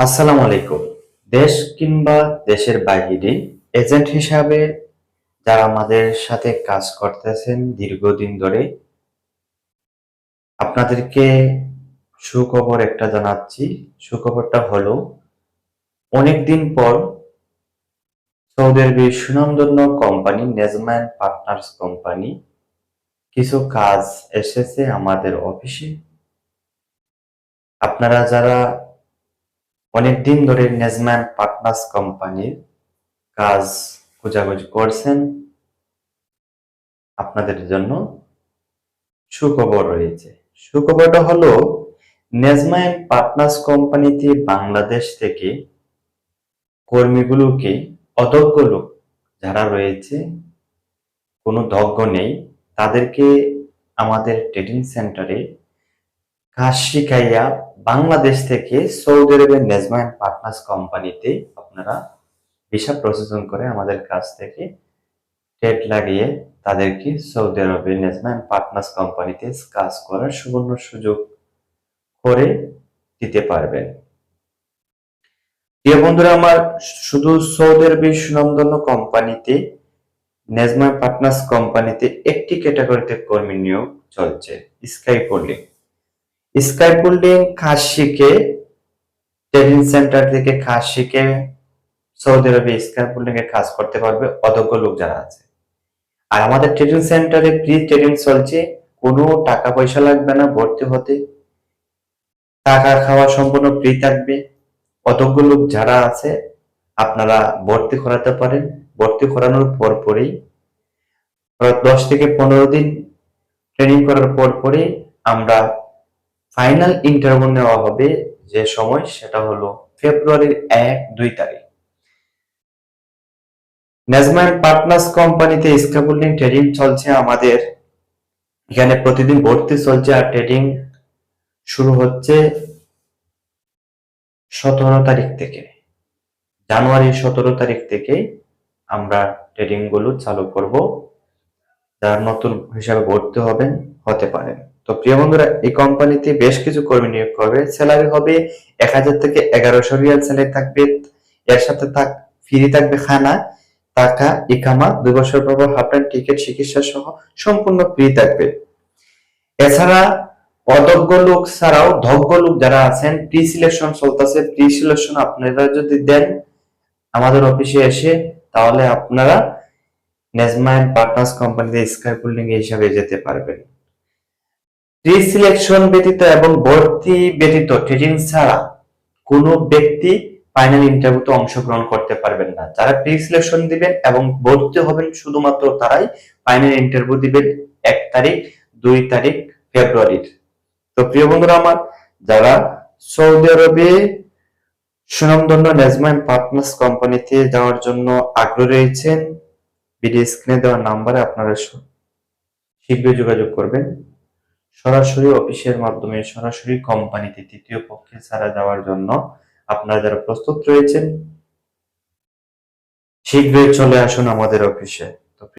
আসসালামু আলাইকুম। দেশ কিংবা দেশের বাইরে এজেন্ট হিসাবে যারা আমাদের সাথে কাজ করতেছেন দীর্ঘদিন ধরে, আপনাদেরকে সুখবর একটা জানাচ্ছি। সুখবরটা হলো, অনেকদিন পর সৌদি আরবের সুনামধন্য কোম্পানি নেজম্যান পার্টনার্স কোম্পানি কিছু কাজ এসেছে আমাদের অফিসে। আপনারা যারা অনেকদিন ধরে নেজম্যান পার্টনার্স কোম্পানির কাজ খোঁজাখুঁজি করছেন, আপনাদের জন্য সুখবর রয়েছে। সুখবরটা হলো, নেজমাইন পার্টনার্স কোম্পানিতে বাংলাদেশ থেকে কর্মীগুলোকে, অদক্ষ লোক যারা রয়েছে, কোনো দক্ষ নেই, তাদেরকে আমাদের ট্রেনিং সেন্টারে কাজ শিখাইয়া বাংলাদেশ থেকে সৌদি আরবের নেজমাইন পার্টনার্স কোম্পানিতে আপনারা ভিসা প্রসেসিং করে আমাদের কাছ থেকে ট্রেড লাগিয়ে তাদেরকে সৌদি আরবের নেজমাইন পার্টনার্স কোম্পানিতে কাজ করার সুবর্ণ সুযোগ করে দিতে পারবেন। প্রিয় বন্ধুরা আমার, শুধু সৌদি আরবের সুনামধন্য কোম্পানিতে নেজমাইন পার্টনার্স কোম্পানিতে একটি ক্যাটাগরিতে কর্মী নিয়োগ চলছে, স্কাই হোল্ডিং। স্কাই হোল্ডিং কাজ শিখে, ট্রেনিং সেন্টার থেকে কাজ শিখে সৌদি আরবে স্কাই হোল্ডিং এ কাজ করতে পারবে অদক্ষ লোক যারা আছে। আর আমাদের ট্রেনিং সেন্টারে ফ্রি ট্রেনিং চলছে, কোনো টাকা পয়সা লাগবে না ভর্তি হতে, টাকা খাওয়া সম্পূর্ণ ফ্রি থাকবে। অদক্ষ লোক যারা আছে আপনারা ভর্তি করাতে পারেন। ভর্তি করানোর পরপরই 10 থেকে 15 দিন ট্রেনিং করার পরপরই আমরা ফাইনাল ইন্টারভিউ নেওয়া হবে, যে সময় সেটা হলো ফেব্রুয়ারির 1-2 তারিখ। নেজম্যান পার্টনার্স কোম্পানিতে স্ক্যাফোল্ডিং ট্রেনিং চলছে আমাদের এখানে, প্রতিদিন ভর্তি চলছে। আর ট্রেনিং শুরু হচ্ছে 17 তারিখ থেকে, জানুয়ারি 17 তারিখ থেকে আমরা ট্রেনিং গুলো চালু করব। যারা নতুন হিসাবে ভর্তি হবেন, হতে পারেন। তো প্রিয় বন্ধুরা, এই কোম্পানিতে বেশ কিছু কর্মী নিয়োগ করবে। স্যালারি হবে 1000 থেকে 1100 রিয়াল স্যালারি থাকবে। এর সাথে ফ্রি থাকবে খানা, টাকা, ইকামা, 2 বছর পর হাফ টাইম টিকিট, চিকিৎসা সহ সম্পূর্ণ ফ্রি থাকবে। এছাড়া অদক্ষ লোক ছাড়াও দক্ষ লোক যারা আছেন, প্রি সিলেকশন চলতেছে। প্রি সিলেকশন আপনারা যদি দেন আমাদের অফিসে এসে, তাহলে আপনারা নেজমাইন পার্টনার্স কোম্পানিতে স্কাই হোল্ডিং হিসাবে যেতে পারবেন। প্রি সিলেকশন ব্যতীত এবং ভর্তি ব্যতীত ট্রেনিং ছাড়া কোনো ব্যক্তি ফাইনাল ইন্টারভিউতে অংশগ্রহণ করতে পারবেন না। যারা প্রি সিলেকশন দিবেন এবং ভর্তি হবেন শুধুমাত্র তারাই ফাইনাল ইন্টারভিউ দিবেন 1 তারিখ 2 তারিখ ফেব্রুয়ারির। তো প্রিয় বন্ধুরা আমার, যারা সৌদি আরবে সুনামধন্য নেজমাইন পার্টনার্স কোম্পানিতে যাওয়ার জন্য আগ্রহী রয়েছেন, ভিডিও স্ক্রিনে দেওয়া নাম্বারে আপনারা শীঘ্রই যোগাযোগ করবেন। সরাসরি অফিসের মাধ্যমে সরাসরি কোম্পানিতে তৃতীয় পক্ষে ছাড়া যাওয়ার জন্য আপনারা যারা প্রস্তুত রয়েছেন, শীঘ্রই চলে আসুন আমাদের অফিসে।